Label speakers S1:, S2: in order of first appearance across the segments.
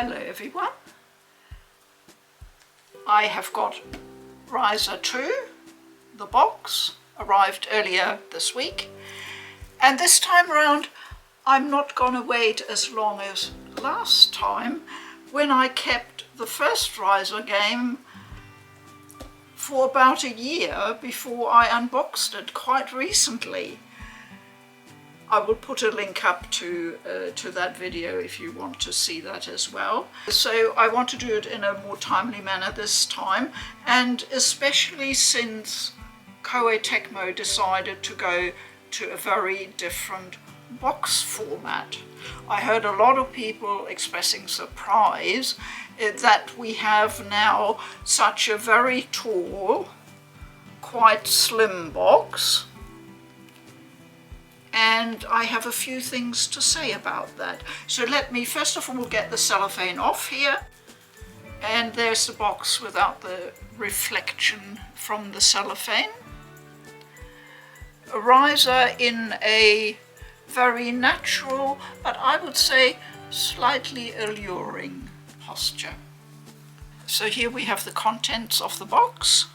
S1: Hello everyone. I have got Ryza 2, the box, arrived earlier this week, and this time around I'm not going to wait as long as last time when I kept the first Ryza game for about a year before I unboxed it quite recently. I will put a link up to that video if you want to see that as well. So I want to do it in a more timely manner this time, and especially since Koei Tecmo decided to go to a very different box format. I heard a lot of people expressing surprise that we have now such a very tall, quite slim box. And I have a few things to say about that. So let me first of all get the cellophane off here. And there's the box without the reflection from the cellophane. A Ryza in a very natural, but I would say slightly alluring posture. So here we have the contents of the box.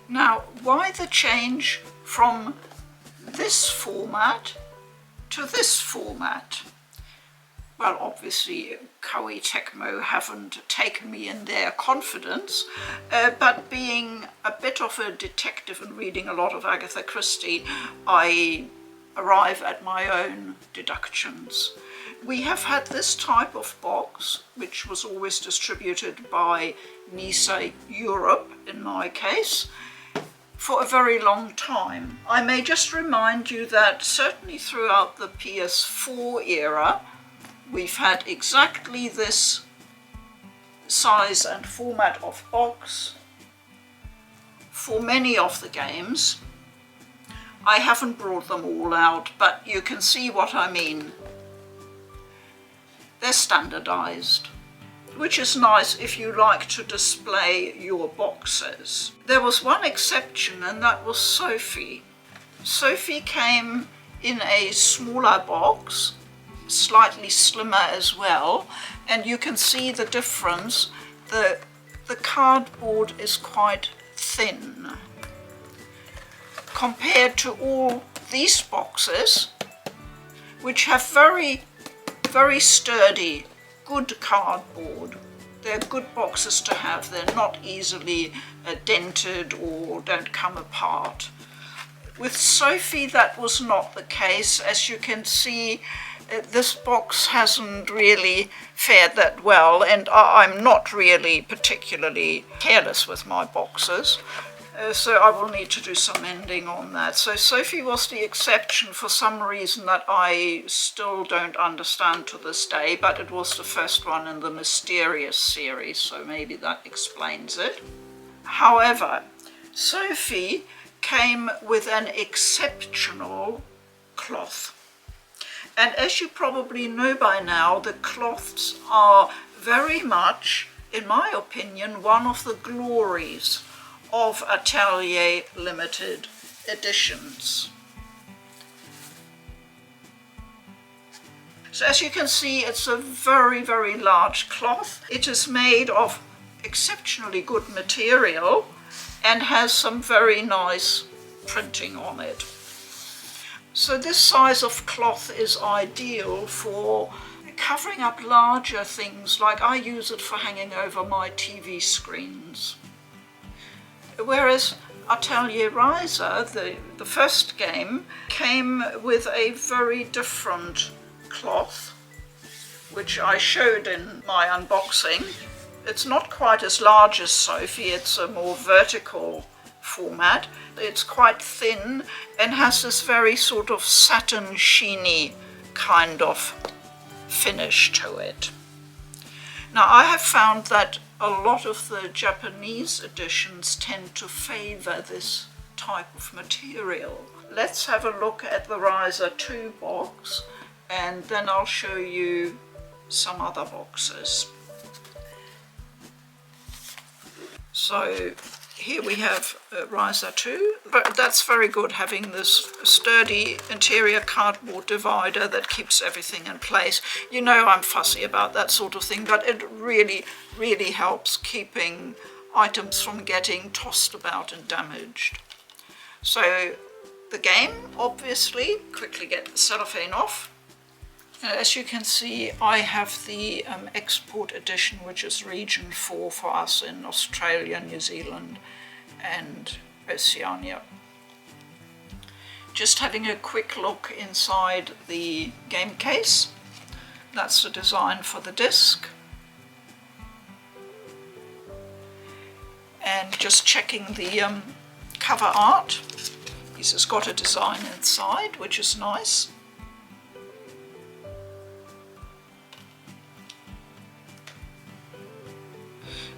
S1: Now, why the change from this format to this format? Well, obviously Koei Tecmo haven't taken me in their confidence, but being a bit of a detective and reading a lot of Agatha Christie, I arrive at my own deductions. We have had this type of box, which was always distributed by Atelier Europe in my case, for a very long time. I may just remind you that certainly throughout the PS4 era, we've had exactly this size and format of box for many of the games. I haven't brought them all out, but you can see what I mean. They're standardized, which is nice if you like to display your boxes. There was one exception, and that was Sophie. Sophie came in a smaller box, slightly slimmer as well, and you can see the difference. The cardboard is quite thin compared to all these boxes, which have very, very sturdy, good cardboard. They're good boxes to have. They're not easily dented or don't come apart. With Sophie that was not the case. As you can see, this box hasn't really fared that well, and I'm not really particularly careless with my boxes. So I will need to do some mending on that. So Sophie was the exception for some reason that I still don't understand to this day, but it was the first one in the Mysterious series, so maybe that explains it. However, Sophie came with an exceptional cloth. And as you probably know by now, the cloths are very much, in my opinion, one of the glories of Atelier limited editions. So as you can see, it's a very, very large cloth. It is made of exceptionally good material and has some very nice printing on it. So this size of cloth is ideal for covering up larger things, like I use it for hanging over my TV screens. Whereas Atelier Ryza, the first game, came with a very different cloth, which I showed in my unboxing. It's not quite as large as Sophie, it's a more vertical format. It's quite thin and has this very sort of satin sheeny kind of finish to it. Now I have found that a lot of the Japanese editions tend to favor this type of material. Let's have a look at the Ryza 2 box, and then I'll show you some other boxes. So here we have Ryza 2, but that's very good, having this sturdy interior cardboard divider that keeps everything in place. You know I'm fussy about that sort of thing, but it really, really helps keeping items from getting tossed about and damaged. So the game, obviously, quickly get the cellophane off. As you can see, I have the export edition, which is region 4 for us in Australia, New Zealand and Oceania. Just having a quick look inside the game case. That's the design for the disc. And just checking the cover art. This has got a design inside, which is nice.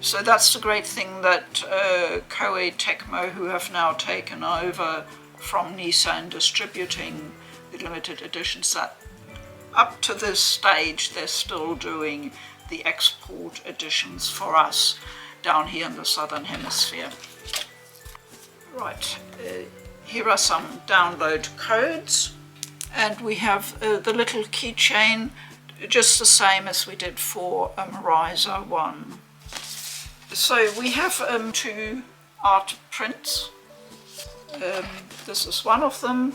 S1: So that's the great thing that Koei Tecmo, who have now taken over from Nissan distributing the limited editions, that up to this stage they're still doing the export editions for us down here in the southern hemisphere. Right, here are some download codes, and we have the little keychain, just the same as we did for Ryza 1. So we have 2 art prints. This is one of them.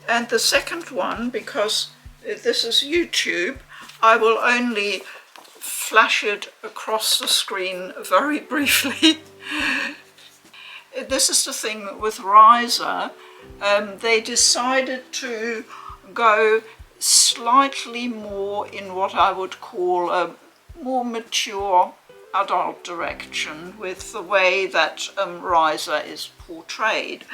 S1: And the second one, because this is YouTube, I will only flash it across the screen very briefly. This is the thing with Ryza. They decided to go slightly more in what I would call a more mature adult direction with the way that Ryza is portrayed.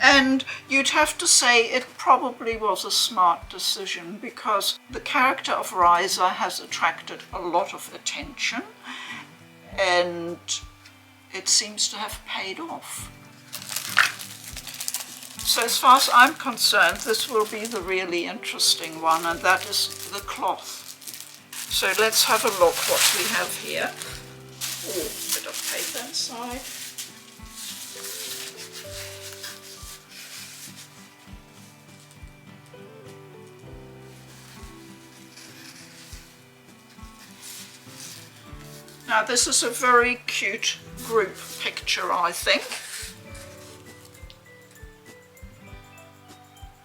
S1: And you'd have to say it probably was a smart decision, because the character of Ryza has attracted a lot of attention and it seems to have paid off. So as far as I'm concerned, this will be the really interesting one, and that is the cloth. So let's have a look what we have here. Oh, a bit of paper inside. Now this is a very cute group picture, I think.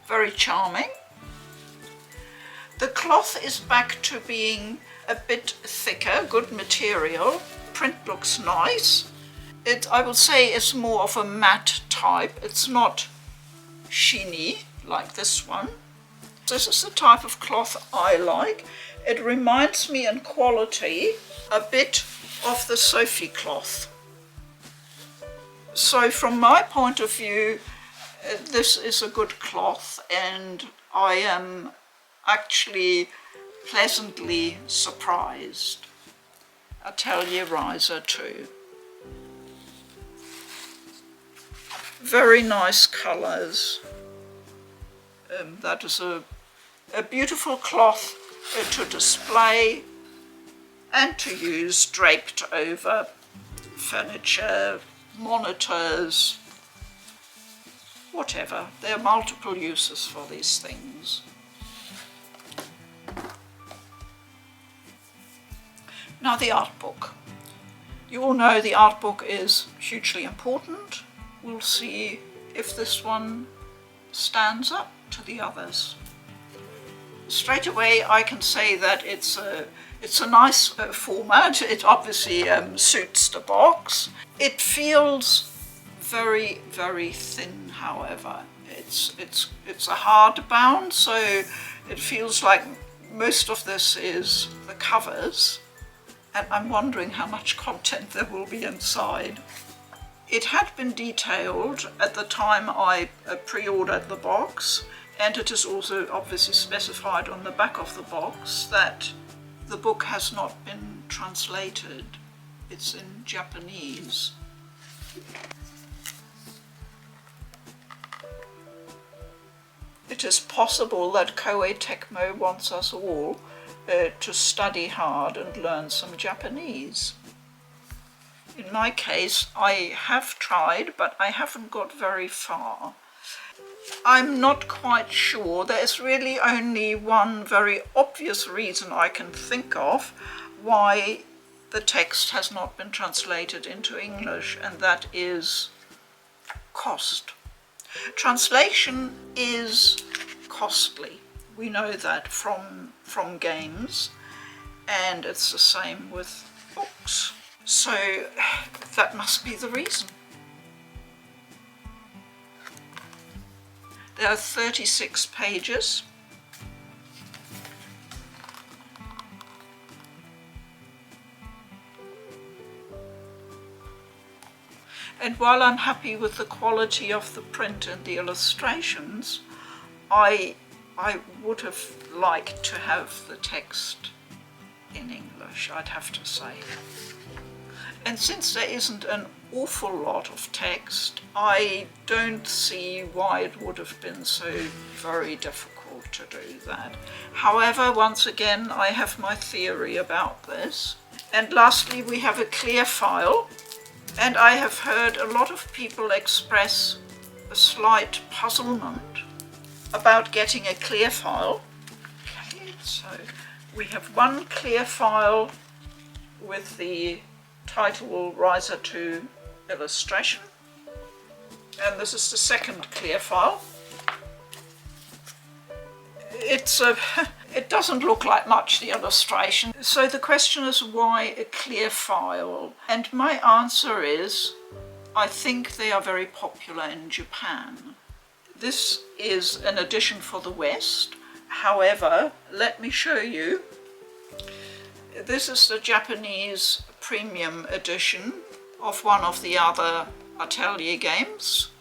S1: Very charming. The cloth is back to being a bit thicker, good material. Print looks nice. I would say it's more of a matte type. It's not sheeny like this one. This is the type of cloth I like. It reminds me in quality a bit of the Sophie cloth. So from my point of view, this is a good cloth, and I am actually pleasantly surprised. Atelier Ryza 2. Very nice colours. That is a beautiful cloth to display and to use draped over furniture, monitors, whatever. There are multiple uses for these things. Now the art book. You all know the art book is hugely important. We'll see if this one stands up to the others. Straight away I can say that it's a nice format. It obviously suits the box. It feels very, very thin, however. It's a hardbound, so it feels like most of this is the covers, and I'm wondering how much content there will be inside. It had been detailed at the time I pre-ordered the box, and it is also obviously specified on the back of the box that the book has not been translated. It's in Japanese. It is possible that Koei Tecmo wants us all to study hard and learn some Japanese. In my case, I have tried, but I haven't got very far. I'm not quite sure. There's really only one very obvious reason I can think of why the text has not been translated into English, and that is cost. Translation is costly. We know that from games, and it's the same with books. So that must be the reason. There are 36 pages. And while I'm happy with the quality of the print and the illustrations, I would have liked to have the text in English, I'd have to say. And since there isn't an awful lot of text, I don't see why it would have been so very difficult to do that. However, once again, I have my theory about this. And lastly, we have a clear file. And I have heard a lot of people express a slight puzzlement about getting a clear file. Okay, so we have one clear file with the title Ryza 2 illustration, and this is the second clear file. It doesn't look like much, the illustration. So the question is, why a clear file? And my answer is, I think they are very popular in Japan. This is an edition for the West. However, let me show you. This is the Japanese premium edition of one of the other Atelier games.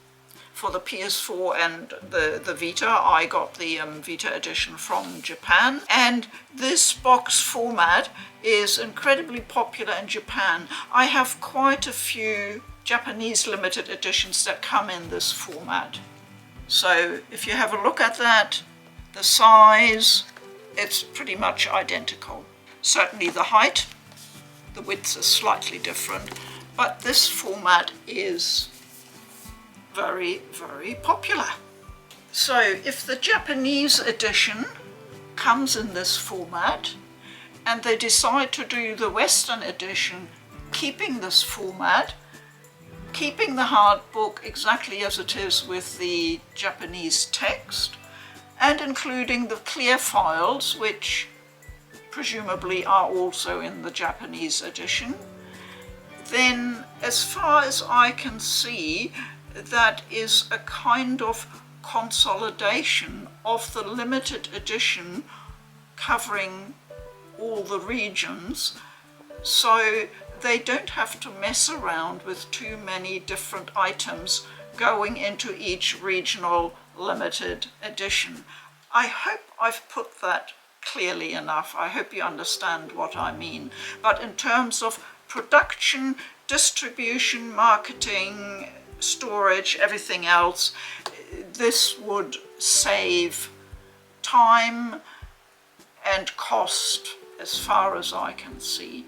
S1: For the PS4 and the Vita, I got the Vita edition from Japan. And this box format is incredibly popular in Japan. I have quite a few Japanese limited editions that come in this format. So if you have a look at that, the size, it's pretty much identical. Certainly the height, the width is slightly different, but this format is very, very popular. So if the Japanese edition comes in this format and they decide to do the Western edition keeping this format, keeping the hard book exactly as it is with the Japanese text, and including the clear files, which presumably are also in the Japanese edition, then as far as I can see, that is a kind of consolidation of the limited edition covering all the regions, so they don't have to mess around with too many different items going into each regional limited edition. I hope I've put that clearly enough. I hope you understand what I mean. But in terms of production, distribution, marketing, storage, everything else, this would save time and cost as far as I can see.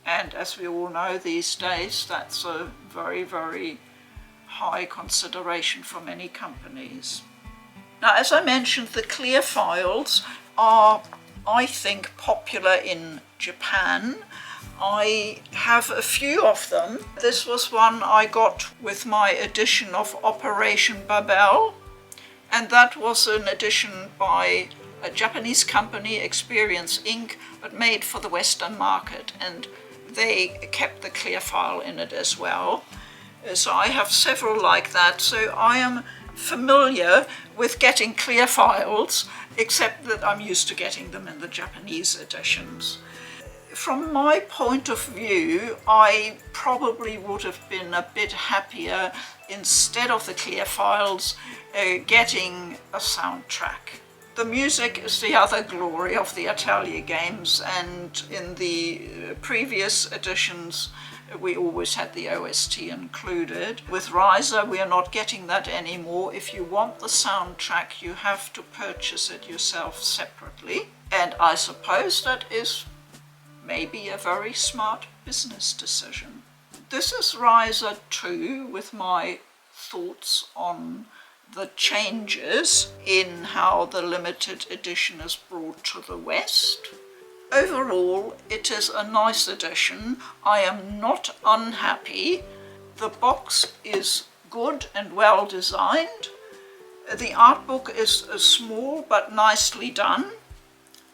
S1: And as we all know these days, that's a very, very high consideration for many companies. Now, as I mentioned, the clear files are, I think, popular in Japan. I have a few of them. This was one I got with my edition of Operation Babel, and that was an edition by a Japanese company, Experience Inc., but made for the Western market, and they kept the clear file in it as well. So I have several like that, so I am familiar with getting clear files, except that I'm used to getting them in the Japanese editions. From my point of view, I probably would have been a bit happier, instead of the clear files, getting a soundtrack. The music is the other glory of the Atelier games, and in the previous editions we always had the OST included. With Ryza we are not getting that anymore. If you want the soundtrack, you have to purchase it yourself separately, and I suppose that is maybe a very smart business decision. This is Ryza 2 with my thoughts on the changes in how the limited edition is brought to the West. Overall, it is a nice edition. I am not unhappy. The box is good and well designed. The art book is small but nicely done.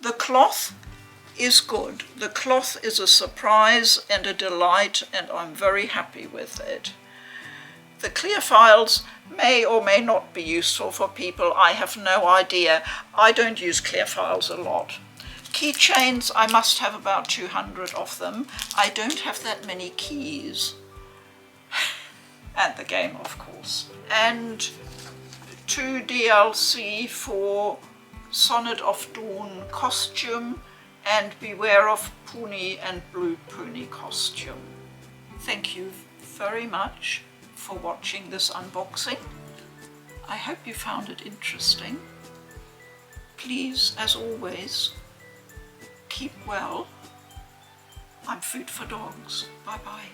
S1: The cloth is good. The cloth is a surprise and a delight, and I'm very happy with it. The clear files may or may not be useful for people. I have no idea. I don't use clear files a lot. Keychains, I must have about 200 of them. I don't have that many keys. And the game, of course. And 2 DLC for Sonnet of Dawn costume and Beware of Puni and Blue Puni costume. Thank you very much for watching this unboxing. I hope you found it interesting. Please, as always, keep well. I'm food for dogs. Bye bye.